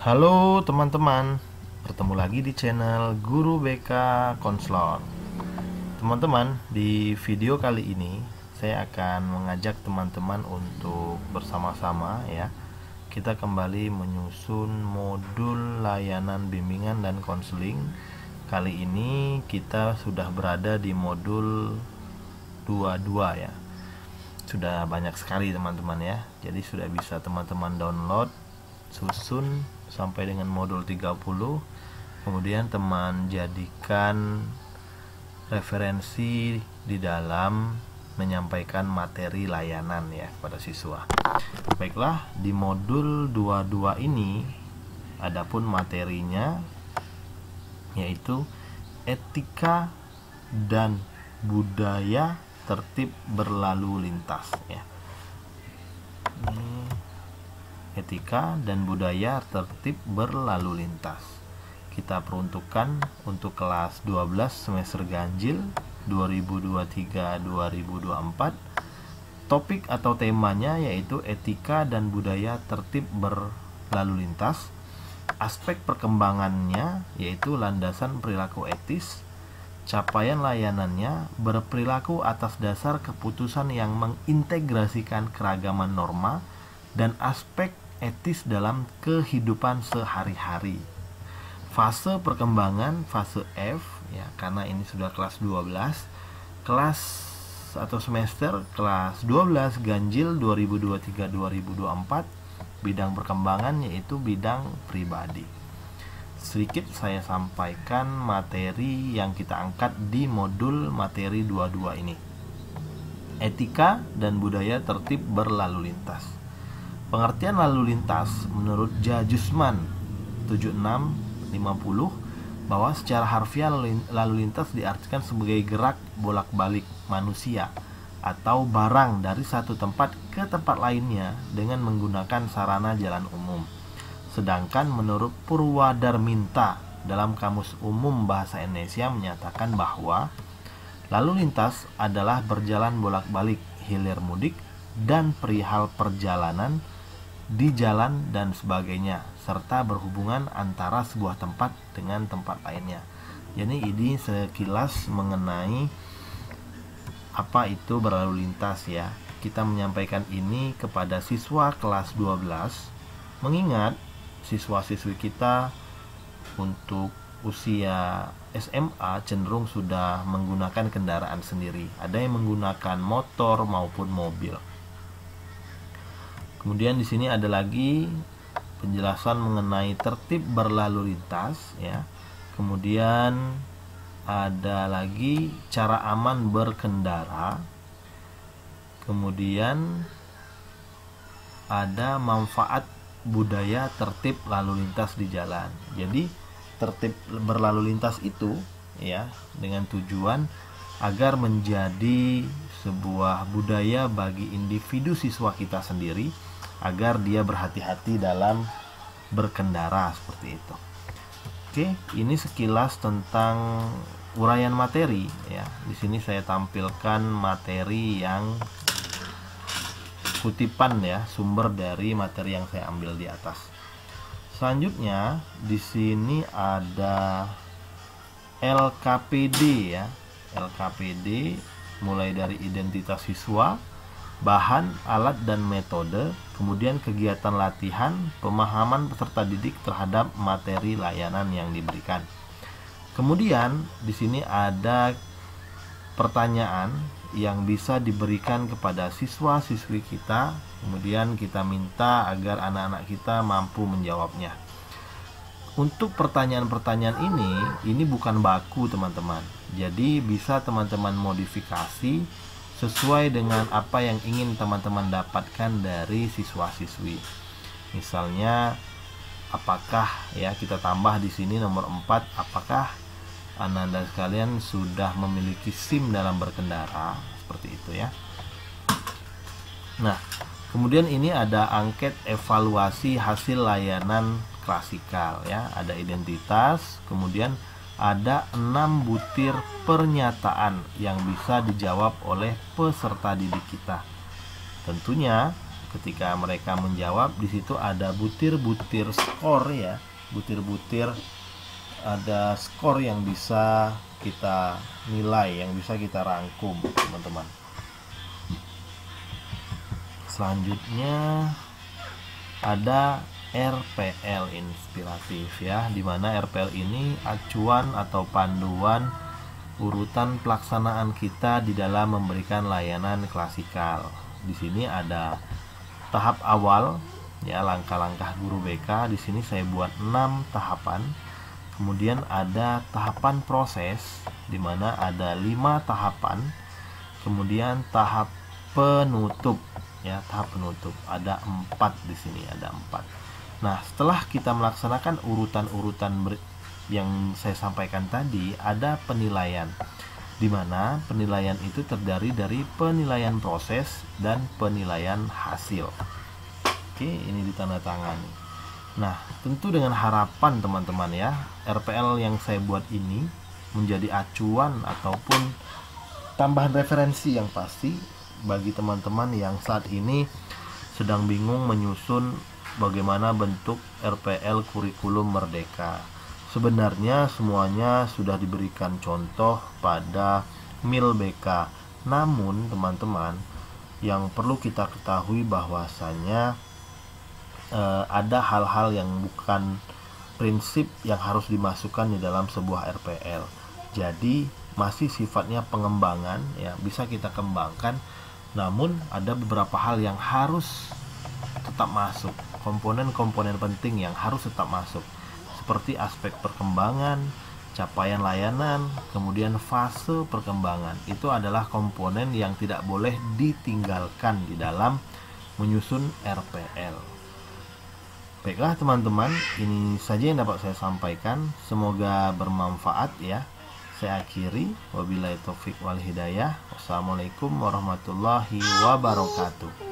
Halo teman-teman, bertemu lagi di channel Guru BK Konslor. Teman-teman, di video kali ini saya akan mengajak teman-teman untuk bersama-sama kita kembali menyusun modul layanan bimbingan dan konseling. Kali ini kita sudah berada di modul 22 ya. Sudah banyak sekali teman-teman ya. Jadi sudah bisa teman-teman download, susun sampai dengan modul 30. Kemudian teman jadikan referensi di dalam menyampaikan materi layanan ya kepada siswa. Baiklah, di modul 22 ini adapun materinya yaitu etika dan budaya tertib berlalu lintas ya. Etika dan budaya tertib berlalu lintas kita peruntukkan untuk kelas 12 semester ganjil 2023-2024. Topik atau temanya yaitu etika dan budaya tertib berlalu lintas. Aspek perkembangannya yaitu landasan perilaku etis. Capaian layanannya berperilaku atas dasar keputusan yang mengintegrasikan keragaman norma dan aspek etis dalam kehidupan sehari-hari. Fase perkembangan, fase F ya, karena ini sudah kelas 12, kelas atau semester kelas 12 ganjil 2023-2024, bidang perkembangan yaitu bidang pribadi. Sedikit saya sampaikan materi yang kita angkat di modul materi 22 ini. Etika dan budaya tertib berlalu lintas. Pengertian lalu lintas menurut Jajusman 7650 bahwa secara harfiah lalu lintas diartikan sebagai gerak bolak-balik manusia atau barang dari satu tempat ke tempat lainnya dengan menggunakan sarana jalan umum. Sedangkan menurut Purwadarminta dalam Kamus Umum Bahasa Indonesia menyatakan bahwa lalu lintas adalah berjalan bolak-balik, hilir mudik, dan perihal perjalanan di jalan dan sebagainya, serta berhubungan antara sebuah tempat dengan tempat lainnya. Jadi ini sekilas mengenai apa itu berlalu lintas ya. Kita menyampaikan ini kepada siswa kelas 12, mengingat siswa-siswi kita untuk usia SMA cenderung sudah menggunakan kendaraan sendiri. Ada yang menggunakan motor maupun mobil. Kemudian di sini ada lagi penjelasan mengenai tertib berlalu lintas ya. Kemudian ada lagi cara aman berkendara. Kemudian ada manfaat budaya tertib lalu lintas di jalan. Jadi tertib berlalu lintas itu ya dengan tujuan agar menjadi sebuah budaya bagi individu siswa kita sendiri agar dia berhati-hati dalam berkendara seperti itu. Oke, ini sekilas tentang uraian materi ya. Di sini saya tampilkan materi yang kutipan ya, sumber dari materi yang saya ambil di atas. Selanjutnya di sini ada LKPD ya. LKPD mulai dari identitas siswa, bahan, alat, dan metode, kemudian kegiatan latihan, pemahaman peserta didik terhadap materi layanan yang diberikan. Kemudian di sini ada pertanyaan yang bisa diberikan kepada siswa-siswi kita, kemudian kita minta agar anak-anak kita mampu menjawabnya. Untuk pertanyaan-pertanyaan ini bukan baku teman-teman. Jadi bisa teman-teman modifikasi sesuai dengan apa yang ingin teman-teman dapatkan dari siswa-siswi. Misalnya apakah ya kita tambah di sini nomor 4, apakah Anda sekalian sudah memiliki SIM dalam berkendara, seperti itu ya. Nah, kemudian ini ada angket evaluasi hasil layanan klasikal ya, ada identitas, kemudian ada 6 butir pernyataan yang bisa dijawab oleh peserta didik kita. Tentunya ketika mereka menjawab, di situ ada butir-butir skor ya, butir-butir ada skor yang bisa kita nilai, yang bisa kita rangkum teman-teman. Selanjutnya ada RPL inspiratif ya, dimana RPL ini acuan atau panduan urutan pelaksanaan kita di dalam memberikan layanan klasikal. Di sini ada tahap awal ya, langkah-langkah guru BK. Di sini saya buat 6 tahapan. Kemudian ada tahapan proses, di mana ada 5 tahapan. Kemudian tahap penutup ya, tahap penutup ada 4 di sini, ada 4. Nah, setelah kita melaksanakan urutan-urutan yang saya sampaikan tadi, ada penilaian, di mana penilaian itu terdiri dari penilaian proses dan penilaian hasil. Oke, ini ditandatangani. Nah, tentu dengan harapan teman-teman ya, RPL yang saya buat ini menjadi acuan ataupun tambahan referensi yang pasti bagi teman-teman yang saat ini sedang bingung menyusun bagaimana bentuk RPL kurikulum merdeka. Sebenarnya semuanya sudah diberikan contoh pada MIL BK. Namun teman-teman, yang perlu kita ketahui bahwasanya ada hal-hal yang bukan prinsip yang harus dimasukkan di dalam sebuah RPL. Jadi masih sifatnya pengembangan ya, bisa kita kembangkan. Namun ada beberapa hal yang harus tetap masuk, komponen-komponen penting yang harus tetap masuk, seperti aspek perkembangan, capaian layanan, kemudian fase perkembangan. Itu adalah komponen yang tidak boleh ditinggalkan di dalam menyusun RPL. Baiklah teman-teman, ini saja yang dapat saya sampaikan. Semoga bermanfaat ya. Saya akhiri, wabillahi taufik wal hidayah. Wassalamualaikum warahmatullahi wabarakatuh.